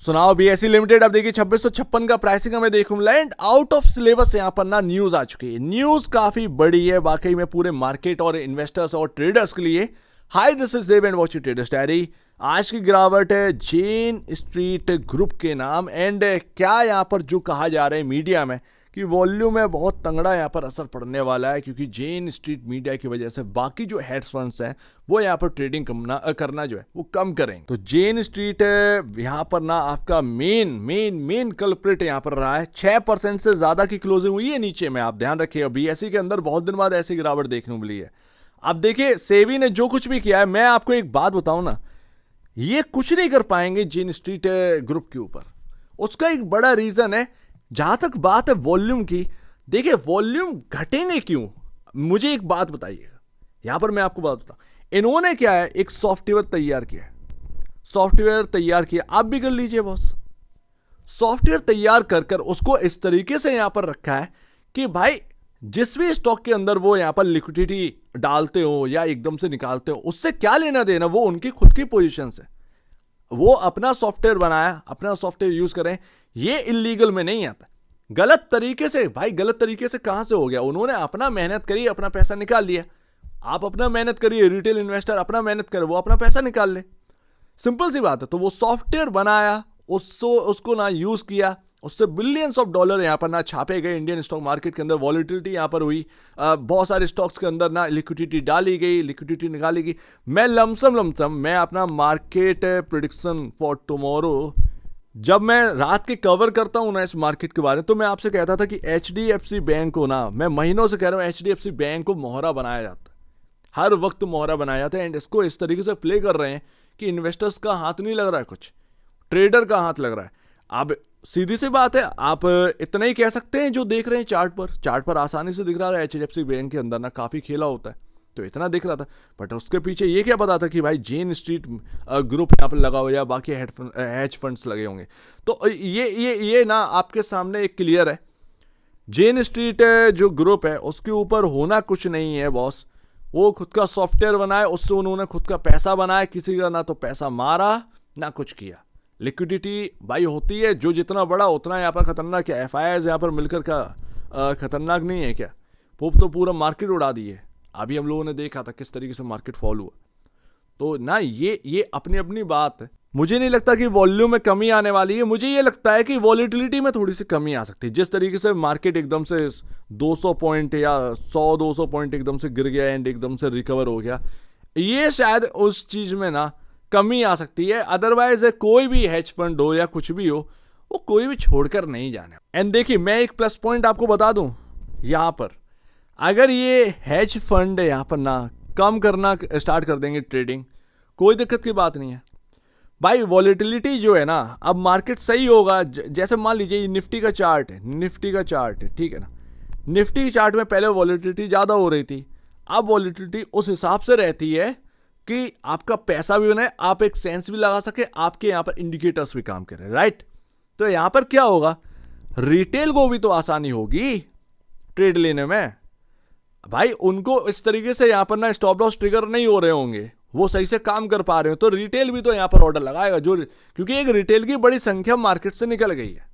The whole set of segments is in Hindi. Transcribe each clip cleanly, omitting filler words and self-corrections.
सुनाओ बीएसई लिमिटेड। अब देखिए 2656 का प्राइसिंग हमें देखो लैंड आउट ऑफ सिलेबस यहाँ पर ना न्यूज आ चुकी है। न्यूज काफी बड़ी है वाकई में पूरे मार्केट और इन्वेस्टर्स और ट्रेडर्स के लिए। Hi this is Dev and watch traders diary. आज की गिरावट है जेन स्ट्रीट ग्रुप के नाम एंड क्या यहाँ पर जो कहा जा रहा है मीडिया में कि वॉल्यूम में बहुत तंगड़ा यहाँ पर असर पड़ने वाला है, क्योंकि जेन स्ट्रीट मीडिया की वजह से बाकी जो हेड्स फंड्स हैं वो यहाँ पर ट्रेडिंग करना जो है वो कम करेंगे। तो जेन स्ट्रीट यहाँ पर ना आपका मेन कल्प्रिट यहाँ पर रहा है। 6% से ज्यादा की क्लोजिंग हुई है नीचे में, आप ध्यान रखिएगा। बीएसई के अंदर बहुत दिन बाद ऐसी गिरावट देखने को मिली है। अब देखिए सेबी ने जो कुछ भी किया है, मैं आपको एक बात बताऊं ना, ये कुछ नहीं कर पाएंगे जेन स्ट्रीट ग्रुप के ऊपर। उसका एक बड़ा रीजन है। जहां तक बात है वॉल्यूम की, देखिए वॉल्यूम घटेंगे क्यों, मुझे एक बात बताइएगा। यहां पर मैं आपको बात बताऊं, इन्होंने क्या है एक सॉफ्टवेयर तैयार किया। सॉफ्टवेयर तैयार किया, आप भी कर लीजिए बॉस। सॉफ्टवेयर तैयार कर कर उसको इस तरीके से यहां पर रखा है कि भाई जिस भी स्टॉक के अंदर वो यहां पर लिक्विडिटी डालते हो या एकदम से निकालते हो, उससे क्या लेना देना, वो उनकी खुद की पोजीशन से। वो अपना सॉफ्टवेयर बनाया, अपना सॉफ्टवेयर यूज करें, ये इलीगल में नहीं आता। गलत तरीके से, भाई गलत तरीके से कहां से हो गया? उन्होंने अपना मेहनत करी, अपना पैसा निकाल लिया। आप अपना मेहनत करिए, रिटेल इन्वेस्टर अपना मेहनत करे, वो अपना पैसा निकाल ले, सिंपल सी बात है। तो वो सॉफ्टवेयर बनाया, उसको ना यूज किया, उससे बिलियंस ऑफ डॉलर यहां पर ना छापे गए। इंडियन स्टॉक मार्केट के अंदर वॉलिटिलिटी यहां पर हुई, बहुत सारे स्टॉक्स के अंदर ना लिक्विडिटी डाली गई, लिक्विडिटी निकाली गई। मैं लमसम मैं अपना मार्केट प्रेडिक्शन फॉर टुमारो, जब मैं रात के कवर करता हूं ना इस मार्केट के बारे में, तो मैं आपसे कहता था कि एचडीएफसी बैंक को ना, मैं महीनों से कह रहा हूं, एचडीएफसी बैंक को मोहरा बनाया जाता है, हर वक्त मोहरा बनाया जाता है। एंड इसको इस तरीके से प्ले कर रहे हैं कि इन्वेस्टर्स का हाथ नहीं लग रहा है, कुछ ट्रेडर का हाथ लग रहा है। अब सीधी सी बात है, आप इतना ही कह सकते हैं जो देख रहे हैं चार्ट पर आसानी से दिख रहा है एचडीएफसी बैंक के अंदर ना काफी खेला होता है, तो इतना दिख रहा था। बट उसके पीछे ये क्या पता था कि भाई जेन स्ट्रीट ग्रुप यहाँ पर लगा हो या बाकी हेज फंड्स लगे होंगे। तो ये ना आपके सामने एक क्लियर है। जेन स्ट्रीट जो ग्रुप है उसके ऊपर होना कुछ नहीं है बॉस। वो खुद का सॉफ्टवेयर बनाए, उससे उन्होंने खुद का पैसा बनाया, किसी का ना तो पैसा मारा ना कुछ किया। लिक्विडिटी भाई होती है, जो जितना बड़ा उतना यहाँ पर खतरनाक है। एफआईआई यहाँ पर मिलकर का खतरनाक नहीं है क्या? वो तो पूरा मार्केट उड़ा दी है। अभी हम लोगों ने देखा था किस तरीके से मार्केट फॉल हुआ। तो ना ये अपनी अपनी बात है। मुझे नहीं लगता कि वॉल्यूम में कमी आने वाली है, मुझे ये लगता है कि वॉलिटिलिटी में थोड़ी सी कमी आ सकती है। जिस तरीके से मार्केट एकदम से 200 पॉइंट या 100-200 पॉइंट एकदम से गिर गया एंड एकदम से रिकवर हो गया, ये शायद उस चीज में ना कमी आ सकती है। अदरवाइज कोई भी हेज फंड हो या कुछ भी हो, वो कोई भी छोड़कर नहीं जाने। एंड देखिए मैं एक प्लस पॉइंट आपको बता दूं, यहां पर अगर ये हेज फंड यहां पर ना कम करना स्टार्ट कर देंगे ट्रेडिंग, कोई दिक्कत की बात नहीं है भाई। वॉलेटिलिटी जो है ना, अब मार्केट सही होगा। जैसे मान लीजिए ये निफ्टी का चार्ट है, ठीक है ना। निफ्टी के चार्ट में पहले वॉलेटिलिटी ज्यादा हो रही थी, अब वॉलेटिलिटी उस हिसाब से रहती है कि आपका पैसा भी बने, आप एक सेंस भी लगा सके, आपके यहां पर इंडिकेटर्स भी काम करें, राइट। तो यहां पर क्या होगा, रिटेल को भी तो आसानी होगी ट्रेड लेने में भाई। उनको इस तरीके से यहां पर ना स्टॉप लॉस ट्रिगर नहीं हो रहे होंगे, वो सही से काम कर पा रहे हो, तो रिटेल भी तो यहां पर ऑर्डर लगाएगा, जो क्योंकि एक रिटेल की बड़ी संख्या मार्केट से निकल गई है।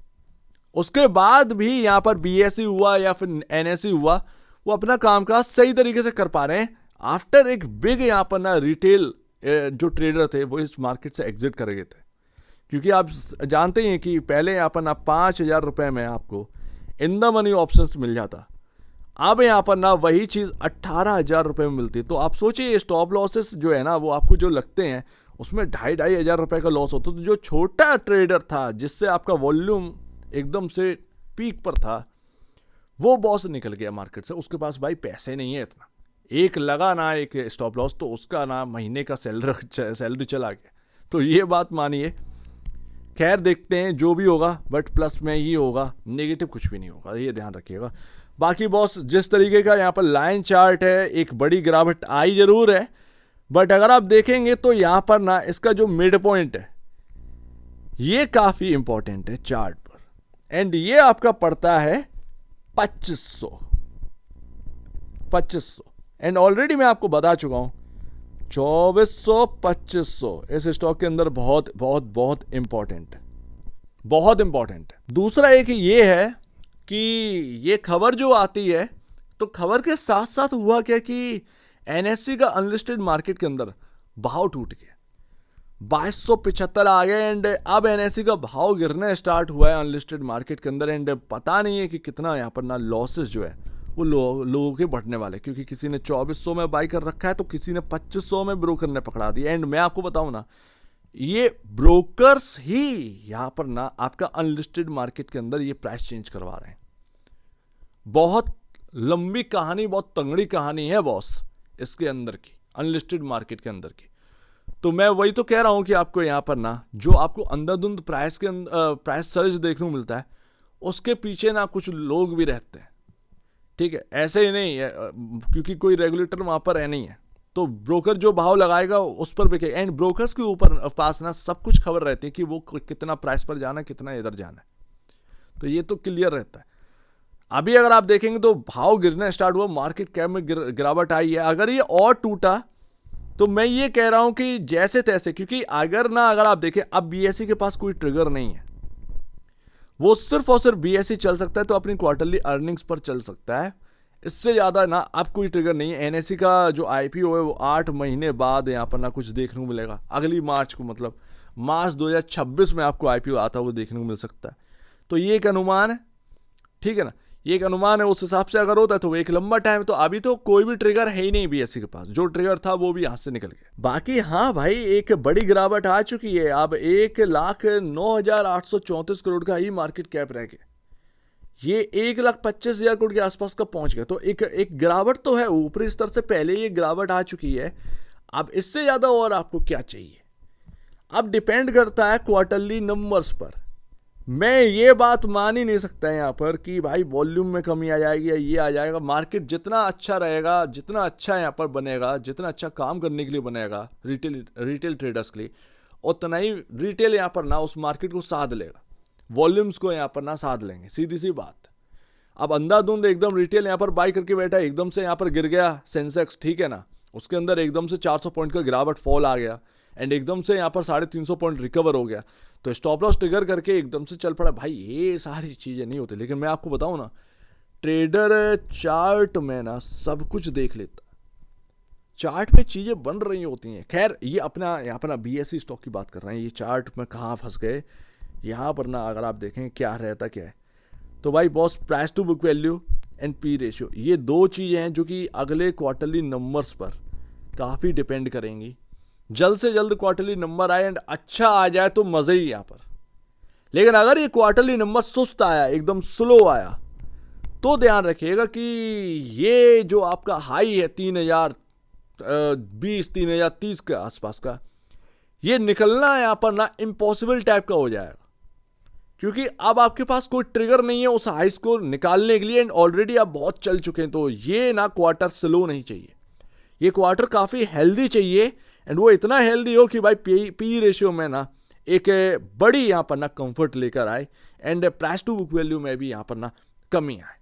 उसके बाद भी यहां पर बीएसई हुआ या फिर एनएसई हुआ, वो अपना कामकाज सही तरीके से कर पा रहे हैं। आफ्टर एक बिग यहां पर ना रिटेल जो ट्रेडर थे वो इस मार्केट से एग्जिट कर गए थे, क्योंकि आप जानते हैं कि पहले यहां पर ना 5,000 रुपए में आपको इन द मनी ऑप्शंस मिल जाता, अब यहां पर ना वही चीज 18,000 रुपए में मिलती है। तो आप सोचिए स्टॉप लॉसेस जो है ना, वो आपको जो लगते हैं उसमें 2,500 रुपए का लॉस होता। तो जो छोटा ट्रेडर था जिससे आपका वॉल्यूम एकदम से पीक पर था, वो बॉस निकल गया मार्केट से। उसके पास भाई पैसे नहीं है इतना, एक लगा ना एक स्टॉप लॉस तो उसका ना महीने का सैलरी चला गया। तो ये बात मानिए। खैर देखते हैं जो भी होगा, बट प्लस में ही होगा, नेगेटिव कुछ भी नहीं होगा, ये ध्यान रखिएगा। बाकी बॉस जिस तरीके का यहाँ पर लाइन चार्ट है, एक बड़ी गिरावट आई जरूर है, बट अगर आप देखेंगे तो यहाँ पर ना इसका जो मिड पॉइंट है ये काफी इंपॉर्टेंट है चार्ट पर, एंड ये आपका पड़ता है 2500 एंड ऑलरेडी मैं आपको बता चुका हूं 2400 2500 इस स्टॉक के अंदर बहुत बहुत बहुत इंपॉर्टेंट है। बहुत इंपॉर्टेंट है। दूसरा एक ये है कि ये खबर जो आती है, तो खबर के साथ साथ हुआ क्या कि एनएससी का अनलिस्टेड मार्केट के अंदर भाव टूट गया, 2275 आ गए एंड अब एनएससी का भाव गिरना स्टार्ट हुआ है अनलिस्टेड मार्केट के अंदर। एंड पता नहीं है कि कितना यहाँ पर ना लॉसेस जो है वो लोगों के बढ़ने वाले, क्योंकि किसी ने 2400 में बाई कर रखा है तो किसी ने 2500 में ब्रोकर ने पकड़ा दिया। एंड मैं आपको बताऊं ना, ये ब्रोकर्स ही यहां पर ना आपका अनलिस्टेड मार्केट के अंदर ये प्राइस चेंज करवा रहे हैं। बहुत लंबी कहानी, बहुत तंगड़ी कहानी है बॉस इसके अंदर की, अनलिस्टेड मार्केट के अंदर की। तो मैं वही तो कह रहा हूं कि आपको यहां पर ना जो आपको अंधाधुंध प्राइस के प्राइस सर्ज देखने को मिलता है, उसके पीछे ना कुछ लोग भी रहते हैं। ठीक है, ऐसे ही नहीं है, क्योंकि कोई रेगुलेटर वहां पर है नहीं है, तो ब्रोकर जो भाव लगाएगा उस पर बिके। एंड ब्रोकर्स के ऊपर पास ना सब कुछ खबर रहती है कि वो कितना प्राइस पर जाना है, कितना इधर जाना है, तो ये तो क्लियर रहता है। अभी अगर आप देखेंगे तो भाव गिरना स्टार्ट हुआ, मार्केट कैप में गिरावट आई है। अगर ये और टूटा तो मैं ये कह रहा हूं कि जैसे तैसे, क्योंकि अगर आप देखें अब बीएसई के पास कोई ट्रिगर नहीं है, वो सिर्फ और सिर्फ बीएसई चल सकता है तो अपनी क्वार्टरली अर्निंग्स पर चल सकता है, इससे ज्यादा ना अब कोई ट्रिगर नहीं है। एनएससी का जो आईपीओ है वो 8 महीने बाद यहाँ पर ना कुछ देखने को मिलेगा, अगली मार्च को, मतलब मार्च 2026 में आपको आईपीओ आता हुआ देखने को मिल सकता है। तो ये एक अनुमान है, ठीक है ना, ये एक अनुमान है। उस हिसाब से अगर होता है तो एक लंबा टाइम, तो अभी तो कोई भी ट्रिगर है ही नहीं बीएससी के पास, जो ट्रिगर था वो भी हाथ से निकल गया। बाकी हाँ भाई, एक बड़ी गिरावट आ चुकी है, अब 1,09,834 करोड़ का ही मार्केट कैप रह गया, ये 1,25,000 करोड़ के आसपास का पहुंच गया। तो एक गिरावट तो है, ऊपरी स्तर से पहले ये गिरावट आ चुकी है। अब इससे ज्यादा और आपको क्या चाहिए? अब डिपेंड करता है क्वार्टरली नंबर्स पर। मैं ये बात मान ही नहीं सकता यहाँ पर कि भाई वॉल्यूम में कमी आ जाएगी या ये आ जाएगा। मार्केट जितना अच्छा रहेगा, जितना अच्छा यहाँ पर बनेगा, जितना अच्छा काम करने के लिए बनेगा रिटेल ट्रेडर्स के लिए, उतना ही रिटेल यहाँ पर ना उस मार्केट को साध लेगा, वॉल्यूम्स को यहाँ पर ना साध लेंगे, सीधी सी बात। अब अंधाधुंध एकदम रिटेल यहाँ पर बाई करके बैठा, एकदम से यहाँ पर गिर गया सेंसेक्स, ठीक है ना, उसके अंदर एकदम से 400 पॉइंट का गिरावट फॉल आ गया एंड एकदम से यहाँ पर 350 पॉइंट रिकवर हो गया, तो स्टॉप लॉस ट्रिगर करके एकदम से चल पड़ा। भाई ये सारी चीज़ें नहीं होती। लेकिन मैं आपको बताऊँ ना, ट्रेडर चार्ट में ना सब कुछ देख लेता, चार्ट में चीज़ें बन रही होती हैं। खैर ये अपना यहाँ पर ना बीएसई स्टॉक की बात कर रहे हैं, ये चार्ट में कहाँ फंस गए यहाँ पर ना, अगर आप देखें क्या रहता क्या है, तो भाई boss price to book value and P ratio, ये दो चीज़ें हैं जो कि अगले क्वार्टरली नंबर्स पर काफ़ी डिपेंड करेंगी। जल्द से जल्द क्वार्टरली नंबर आए एंड अच्छा आ जाए तो मज़े ही यहाँ पर। लेकिन अगर ये क्वार्टरली नंबर सुस्त आया, एकदम स्लो आया, तो ध्यान रखिएगा कि ये जो आपका हाई है 3020 3030 के आसपास का, ये निकलना यहाँ पर ना इम्पॉसिबल टाइप का हो जाएगा, क्योंकि अब आपके पास कोई ट्रिगर नहीं है उस हाइस को निकालने के लिए एंड ऑलरेडी आप बहुत चल चुके हैं। तो ये ना क्वार्टर स्लो नहीं चाहिए, ये क्वार्टर काफ़ी हेल्दी चाहिए एंड वो इतना हेल्दी हो कि भाई पी रेशियो में ना एक बड़ी यहाँ पर ना कंफर्ट लेकर आए and price to book value में भी यहाँ पर ना कमी आए,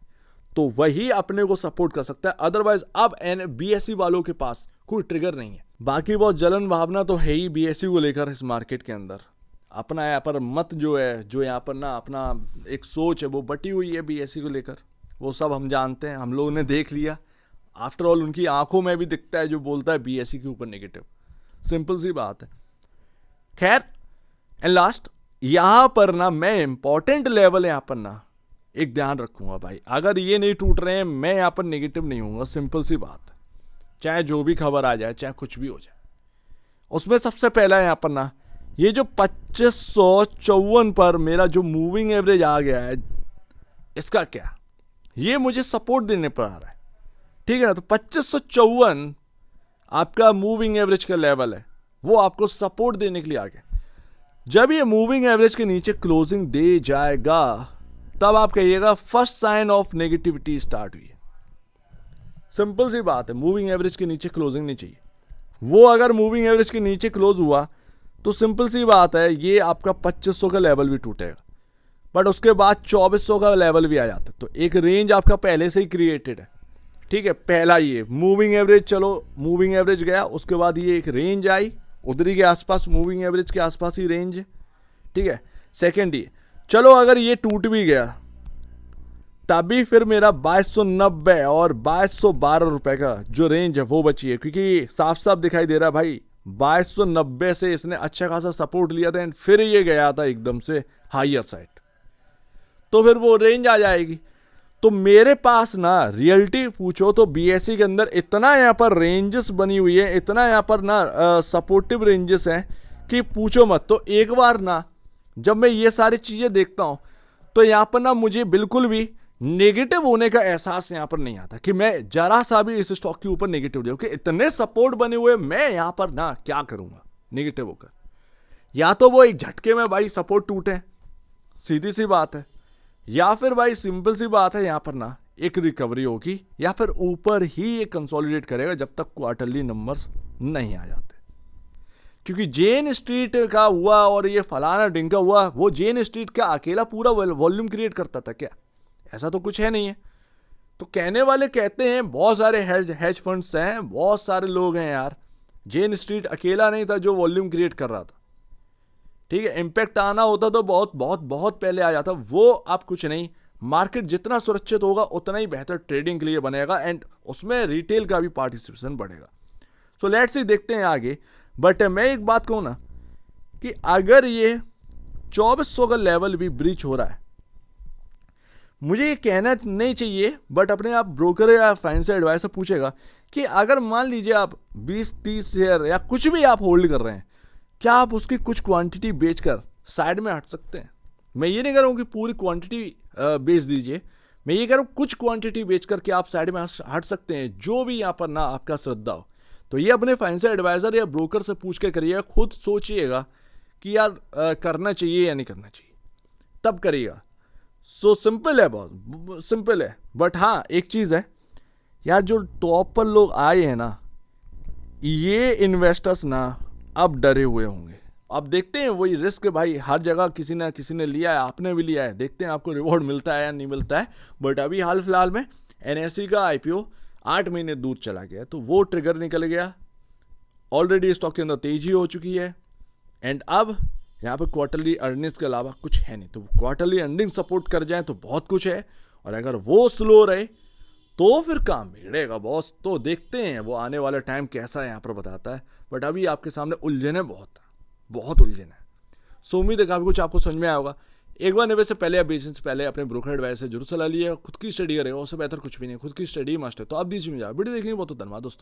तो वही अपने को सपोर्ट कर सकता है। अदरवाइज अब बीएसई वालों के पास कोई ट्रिगर नहीं है। बाकी बहुत जलन भावना तो है ही बीएसई को लेकर इस मार्केट के अंदर, अपना यहाँ पर मत जो है, जो यहाँ पर ना अपना एक सोच है वो बटी हुई है बीएसई को लेकर, वो सब हम जानते हैं, हम लोगों ने देख लिया। आफ्टर ऑल उनकी आंखों में भी दिखता है जो बोलता है बीएसई के ऊपर नेगेटिव, सिंपल सी बात है। खैर एंड लास्ट यहां पर ना मैं इंपॉर्टेंट लेवल यहां पर ना एक ध्यान रखूंगा भाई, अगर ये नहीं टूट रहे हैं मैं यहां पर नेगेटिव नहीं हूंगा, सिंपल सी बात है। चाहे जो भी खबर आ जाए, चाहे कुछ भी हो जाए, उसमें सबसे पहला यहां पर ना ये जो 2554 पर मेरा जो मूविंग एवरेज आ गया है, इसका क्या, ये मुझे सपोर्ट देने पर आ रहा है, ठीक है ना। तो 2554 आपका मूविंग एवरेज का लेवल है, वो आपको सपोर्ट देने के लिए आ गया। जब ये मूविंग एवरेज के नीचे क्लोजिंग दे जाएगा, तब आप कहिएगा first sign of negativity start हुई है। सिंपल सी बात है, मूविंग एवरेज के नीचे क्लोजिंग नहीं चाहिए। वो अगर मूविंग एवरेज के नीचे क्लोज हुआ तो सिंपल सी बात है, ये आपका 2500 का लेवल भी टूटेगा, बट उसके बाद 2400 का लेवल भी आ जाता है। तो एक रेंज आपका पहले से ही क्रिएटेड है, ठीक है। पहला ये मूविंग एवरेज, चलो मूविंग एवरेज गया, उसके बाद ये एक रेंज आई उधरी के आसपास, मूविंग एवरेज के आसपास ही रेंज है, ठीक है। सेकेंड ये चलो अगर ये टूट भी गया तभी फिर मेरा 2290 और 2212 रुपए का जो रेंज है वो बची है, क्योंकि साफ साफ दिखाई दे रहा है भाई 2290 से इसने अच्छा खासा सपोर्ट लिया था एंड फिर ये गया था एकदम से हायर साइड, तो फिर वो रेंज आ जाएगी। तो मेरे पास ना रियलिटी पूछो तो बीएसई के अंदर इतना यहाँ पर रेंजेस बनी हुई है, इतना यहाँ पर ना सपोर्टिव रेंजेस हैं कि पूछो मत। तो एक बार ना जब मैं ये सारी चीज़ें देखता हूँ तो यहाँ पर ना मुझे बिल्कुल भी नेगेटिव होने का एहसास यहाँ पर नहीं आता कि मैं जरा सा भी इस स्टॉक के ऊपर नेगेटिव जाऊँ, कि इतने सपोर्ट बने हुए मैं यहाँ पर ना क्या करूँगा नेगेटिव होकर। या तो वो एक झटके में भाई सपोर्ट टूटे, सीधी सी बात है, या फिर भाई सिंपल सी बात है यहाँ पर ना एक रिकवरी होगी, या फिर ऊपर ही ये कंसोलिडेट करेगा जब तक क्वार्टरली नंबर्स नहीं आ जाते। क्योंकि जेन स्ट्रीट का हुआ और ये फलाना डिंका हुआ, वो जेन स्ट्रीट का अकेला पूरा वॉल्यूम क्रिएट करता था क्या? ऐसा तो कुछ है नहीं है। तो कहने वाले कहते हैं बहुत सारे हेज फंड्स हैं, बहुत सारे लोग हैं यार, जेन स्ट्रीट अकेला नहीं था जो वॉल्यूम क्रिएट कर रहा था। ठीक है, इम्पैक्ट आना होता तो बहुत बहुत बहुत पहले आ जाता, वो अब कुछ नहीं। मार्केट जितना सुरक्षित होगा उतना ही बेहतर ट्रेडिंग के लिए बनेगा एंड उसमें रिटेल का भी पार्टिसिपेशन बढ़ेगा। सो लेट्स सी, देखते हैं आगे। बट मैं एक बात कहूँ ना कि अगर ये 2400 का लेवल भी ब्रीच हो रहा है, मुझे ये कहना नहीं चाहिए, बट अपने आप ब्रोकर या फाइनेंशियल एडवाइजर पूछेगा कि अगर मान लीजिए आप 20-30 शेयर या कुछ भी आप होल्ड कर रहे हैं, क्या आप उसकी कुछ क्वांटिटी बेचकर साइड में हट सकते हैं? मैं ये नहीं कह रहा हूँ कि पूरी क्वांटिटी बेच दीजिए, मैं ये कह रहा हूँ कुछ क्वांटिटी बेच करके आप साइड में हट सकते हैं, जो भी यहाँ पर ना आपका श्रद्धा हो। तो ये अपने फाइनेंशियल एडवाइजर या ब्रोकर से पूछ के करिएगा, खुद सोचिएगा कि यार करना चाहिए या नहीं करना चाहिए, तब करिएगा। सो सिंपल है, बहुत सिंपल है। बट हाँ एक चीज़ है यार, जो टॉप पर लोग आए हैं ना, ये इन्वेस्टर्स ना अब डरे हुए होंगे। अब देखते हैं, वही रिस्क भाई हर जगह किसी ना किसी ने लिया है, आपने भी लिया है, देखते हैं आपको रिवॉर्ड मिलता है या नहीं मिलता है। बट अभी हाल फिलहाल में एनएसई का आईपीओ 8 महीने दूर चला गया, तो वो ट्रिगर निकल गया, ऑलरेडी स्टॉक के अंदर तेजी हो चुकी है एंड अब यहाँ पे क्वार्टरली अर्निंग्स के अलावा कुछ है नहीं। तो क्वार्टरली अर्निंग सपोर्ट कर जाए तो बहुत कुछ है, और अगर वो स्लो रहे तो फिर काम बिगड़ेगा बॉस। तो देखते हैं वो आने वाला टाइम कैसा है यहाँ पर बताता है। बट अभी आपके सामने उलझन है, बहुत उलझन है। सो उम्मीद है काफ़ी कुछ आपको समझ में आया होगा। एक बार निवेश से पहले या बेचने से पहले अपने ब्रोकर एडवाइस से जरूर सलाह लिया, खुद की स्टडी करेगा, उससे बेहतर कुछ भी नहीं, खुद की स्टडी मस्ट है। तो आप दीजिए मुझे वीडियो देखने बहुत धन्यवाद दोस्तों।